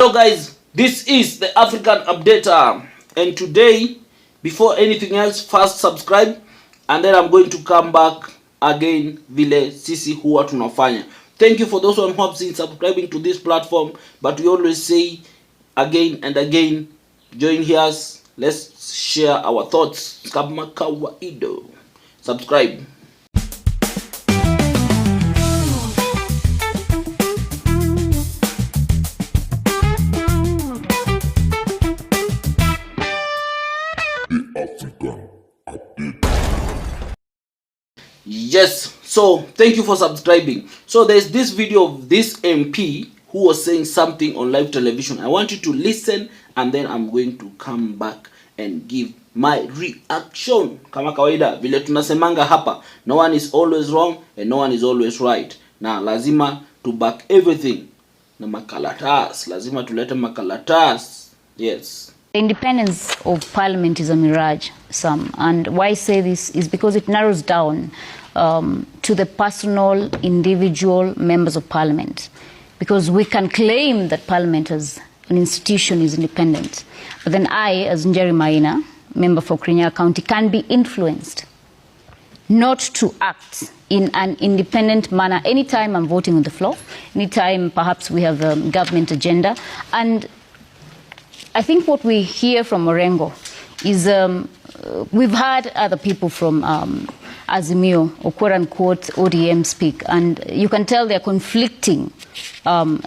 Hello guys, this is the African Updater, and today, before anything else, first subscribe and then I'm going to come back again vile sisi huwa tunafanya. Thank you for those who have been subscribing to this platform, but we always say again and again, join here, let's share our thoughts kama kawaida. Subscribe. Yes, so thank you for subscribing. So there's this video of this MP who was saying something on live television. I want you to listen and then I'm going to come back and give my reaction. Kama kawaida vile tunasemanga hapa, no one is always wrong and no one is always right. Na lazima to back everything na makalatas, lazima tulete makalatas. Yes. The independence of parliament is a mirage, Sam. And why I say this is because it narrows down to the personal, individual members of parliament. Because we can claim that parliament as an institution is independent. But then I, as Njeri Maina, member for Kirinyaga County, can be influenced not to act in an independent manner anytime I'm voting on the floor, anytime perhaps we have a government agenda. And I think what we hear from Orengo is we've heard other people from Azimio, or quote-unquote ODM speak, and you can tell they're conflicting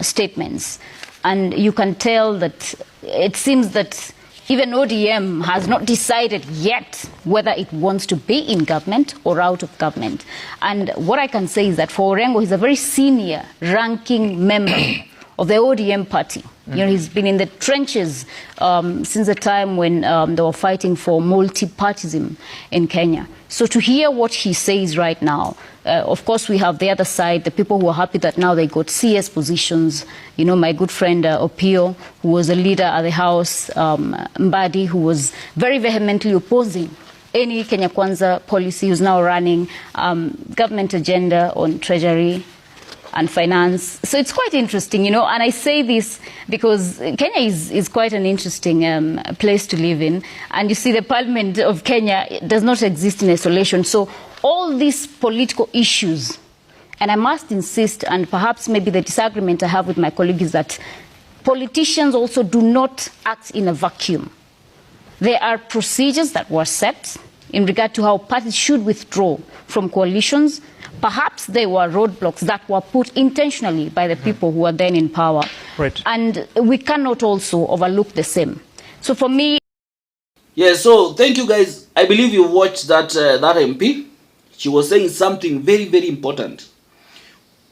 statements. And you can tell that it seems that even ODM has not decided yet whether it wants to be in government or out of government. And what I can say is that for Orengo, he's a very senior ranking member of the ODM party. You know, he's been in the trenches since the time when they were fighting for multi-partyism in Kenya. So to hear what he says right now, of course we have the other side, the people who are happy that now they got CS positions. You know, my good friend Opio, who was a leader at the House, Mbadi, who was very vehemently opposing any Kenya Kwanza policy, who's now running government agenda on treasury and finance. So it's quite interesting, you know, and I say this because Kenya is quite an interesting place to live in. And you see, the Parliament of Kenya does not exist in isolation. So all these political issues, and I must insist, and perhaps maybe the disagreement I have with my colleague is that politicians also do not act in a vacuum. There are procedures that were set in regard to how parties should withdraw from coalitions. Perhaps they were roadblocks that were put intentionally by the people who were then in power. Right. And we cannot also overlook the same. So for me... Yeah, so thank you guys. I believe you watched that that MP. She was saying something very, very important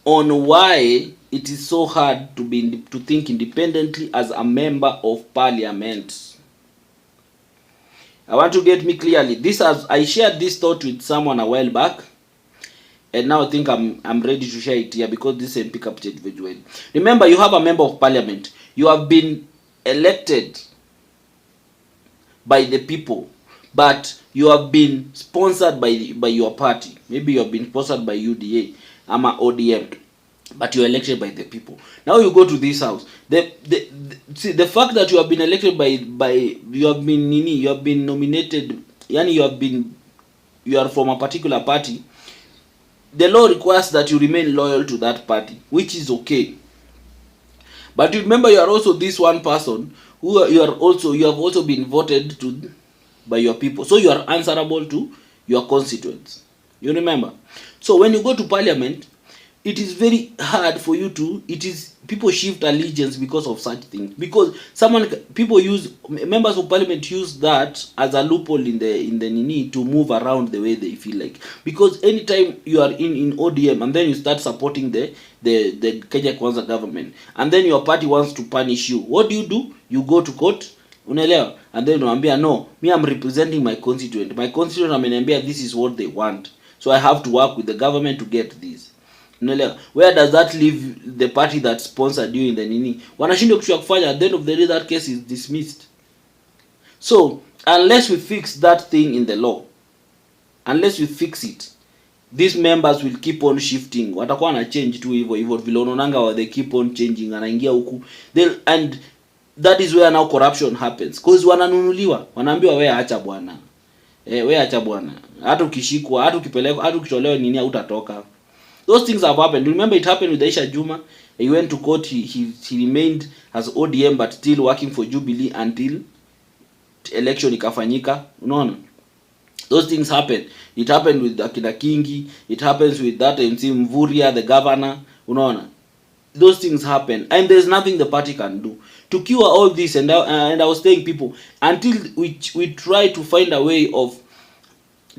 on why it is so hard to think independently as a member of parliament. I want to get me clearly. I shared this thought with someone a while back. And now I think I'm ready to share it here because this MP captured very well. Remember, you have a member of parliament. You have been elected by the people, but you have been sponsored by your party. Maybe you have been sponsored by UDA, ama ODM, but you're elected by the people. Now you go to this house. See, the fact that you have been elected you have been nominated, yani you are from a particular party. The law requires that you remain loyal to that party, which is okay. But you remember, you are also this one person who you have also been voted to by your people. So you are answerable to your constituents. You remember? So when you go to parliament, it is very hard for you to, people shift allegiance because of such things. Because members of parliament use that as a loophole in the need to move around the way they feel like. Because anytime you are in ODM and then you start supporting the Kenya Kwanza government, and then your party wants to punish you, what do? You go to court, unaelewa, and then unaambia, no, me I'm representing my constituent. My constituent ameniambia this is what they want. So I have to work with the government to get this. Where does that leave the party that sponsored you in the nini? Wanashindwa kitu ya kufanya. At the end of the day, that case is dismissed. So unless we fix that thing in the law, unless we fix it, these members will keep on shifting. Watakuwa na change tu hivyo vile unaonanga they keep on changing, anaingia huku. And that is where now corruption happens, because wananunuliwa, wanaambiwa wewe acha bwana, wewe acha bwana, hata ukishikwa, hata ukipelekwa, hata ukitolewa nini hutatoka. Those things have happened. Remember it happened with Aisha Juma. He went to court, he remained as ODM but still working for Jubilee until election ikafanyika. Unaona, those things happen. It happened with Akina Kingi, it happens with that MC Mvuria, the governor. Unaona, those things happen and there's nothing the party can do to cure all this. And I was telling people, until we try to find a way of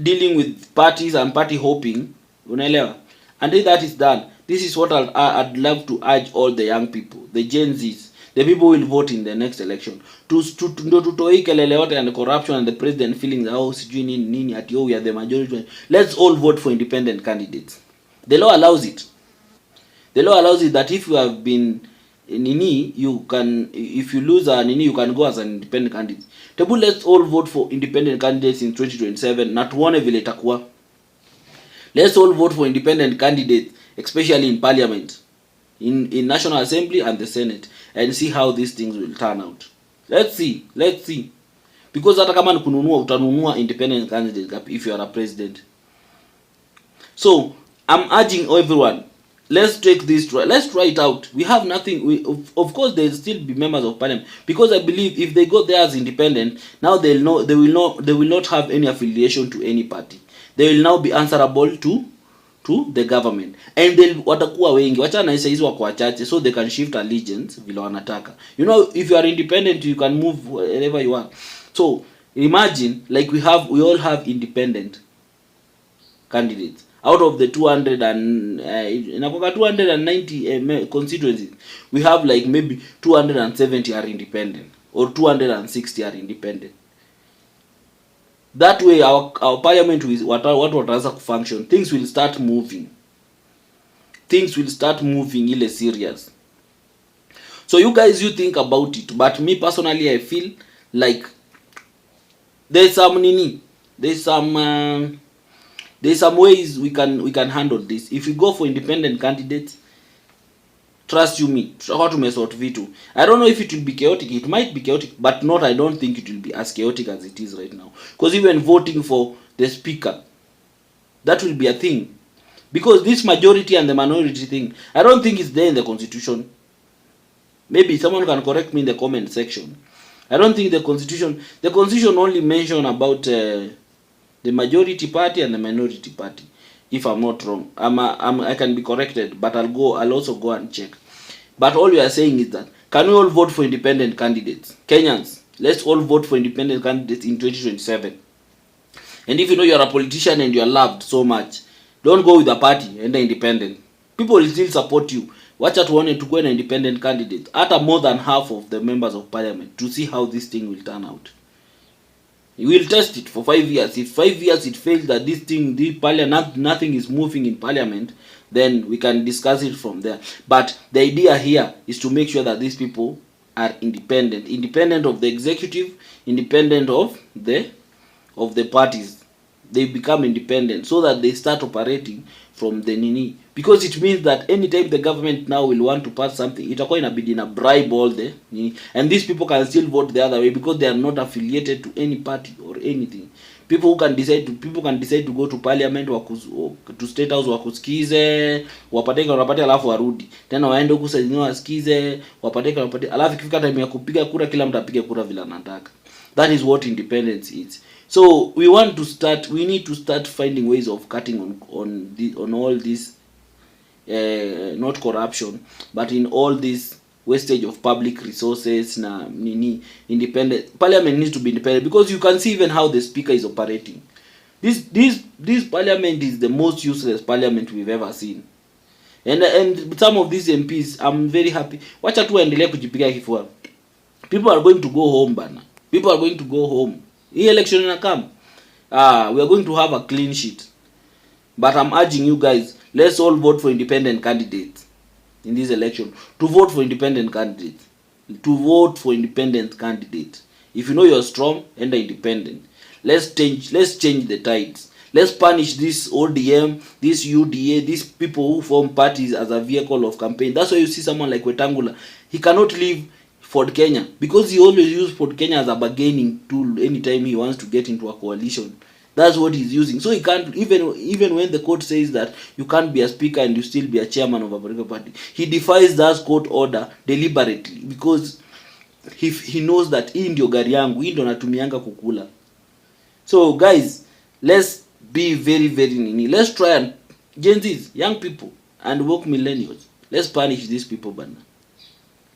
dealing with parties and party hopping, unaelewa, until that is done, this is what I'd love to urge all the young people, the Gen Zs, the people who will vote in the next election, to tutoi kelele yote and the corruption and the president feeling that sijui nini at we are the majority. Let's all vote for independent candidates. The law allows it. The law allows it that if you have been nini, you can, if you lose a nini, you can go as an independent candidate. Tebu, let's all vote for independent candidates in 2027. Na tuone vile itakuwa. Let's all vote for independent candidates, especially in parliament, in National Assembly and the Senate, and see how these things will turn out. Let's see. Because hata kama kununua, utanunua independent candidate if you are a president. So I'm urging everyone, let's take this, let's try it out. We have nothing. Of course there will still be members of parliament, because I believe if they go there as independent, now they will not have any affiliation to any party. They will now be answerable to the government, and they watakuwa wengi, wacha na hizi wako wachache, so they can shift allegiance vile wanataka. You know, if you are independent, you can move wherever you are. So imagine, like we all have independent candidates. Out of the 290 constituencies, we have like maybe 270 are independent, or 260 are independent. That way our parliament will wataanza kufunction. Things will start moving. Ile serious. So you guys, you think about it, but me personally, I feel like there's some ways we can handle this. If we go for independent candidates, trust you me, tutakuwa tumesort vitu. I don't know if it will be chaotic. It might be chaotic, but I don't think it will be as chaotic as it is right now. Because even voting for the speaker, that will be a thing. Because this majority and the minority thing, I don't think it's there in the constitution. Maybe someone can correct me in the comment section. I don't think the constitution only mention about the majority party and the minority party. If I'm not wrong, I can be corrected, but I'll also go and check. But all we are saying is that, can we all vote for independent candidates? Kenyans, let's all vote for independent candidates in 2027. And if you know you're a politician and you're loved so much, don't go with a party and independent. People will still support you. Watch out, to go an independent candidate, at more than half of the members of parliament, to see how this thing will turn out. You will test it for 5 years. If 5 years it fails that nothing is moving in parliament, then we can discuss it from there. But the idea here is to make sure that these people are independent of the executive, independent of the parties. They become independent so that they start operating from the nini. Because it means that anytime the government now will want to pass something, itakuwa inabidi na bribe all the nini. And these people can still vote the other way because they are not affiliated to any party or anything. People can decide to go to parliament, to state house, wakusikize, wapate alafu warudi. Tena waende huko sasa wasikize, wapate alafu ikifika time ya kupiga kura kila mtu apige kura vile anataka. That is what independence is. So we need to start finding ways of cutting on all this not corruption, but in all this wastage of public resources. Na nini, independent parliament needs to be independent, because you can see even how the speaker is operating. This parliament is the most useless parliament we've ever seen. And some of these MPs, I'm very happy. Wacha tu waendelee kujipiga kifua. People are going to go home bana. People are going to go home. Hii election inakam. We are going to have a clean sheet. But I'm urging you guys, let's all vote for independent candidates in this election. To vote for independent candidates. If you know you're strong, enter independent. Let's change the tides. Let's punish this ODM, this UDA, these people who form parties as a vehicle of campaign. That's why you see someone like Wetangula. He cannot live Ford Kenya, because he always used Ford Kenya as a bargaining tool anytime he wants to get into a coalition. That's what he's using. So he can't, even when the court says that you can't be a speaker and you still be a chairman of a political party, he defies that court order deliberately, because he knows that hii ndio gari yangu, hii ndio natumianga kukula. So guys, let's be very nini. Let's try and, Gen Zs, young people and woke millennials, let's punish these people, bana.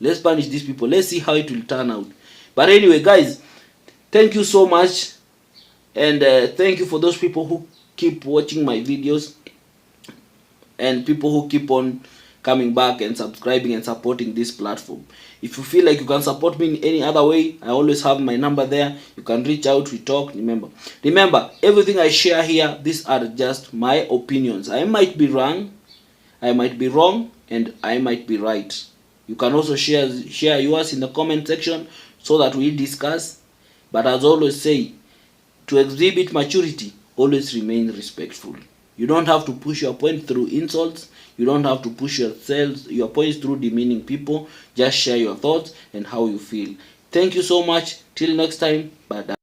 Let's punish these people. Let's see how it will turn out. But anyway, guys, thank you so much. And thank you for those people who keep watching my videos, and people who keep on coming back and subscribing and supporting this platform. If you feel like you can support me in any other way, I always have my number there. You can reach out, we talk. Remember, everything I share here, these are just my opinions. I might be wrong, I might be wrong, and I might be right. You can also share yours in the comment section so that we discuss. But as always say, to exhibit maturity, always remain respectful. You don't have to push your point through insults. You don't have to push your points through demeaning people. Just share your thoughts and how you feel. Thank you so much. Till next time. Bye.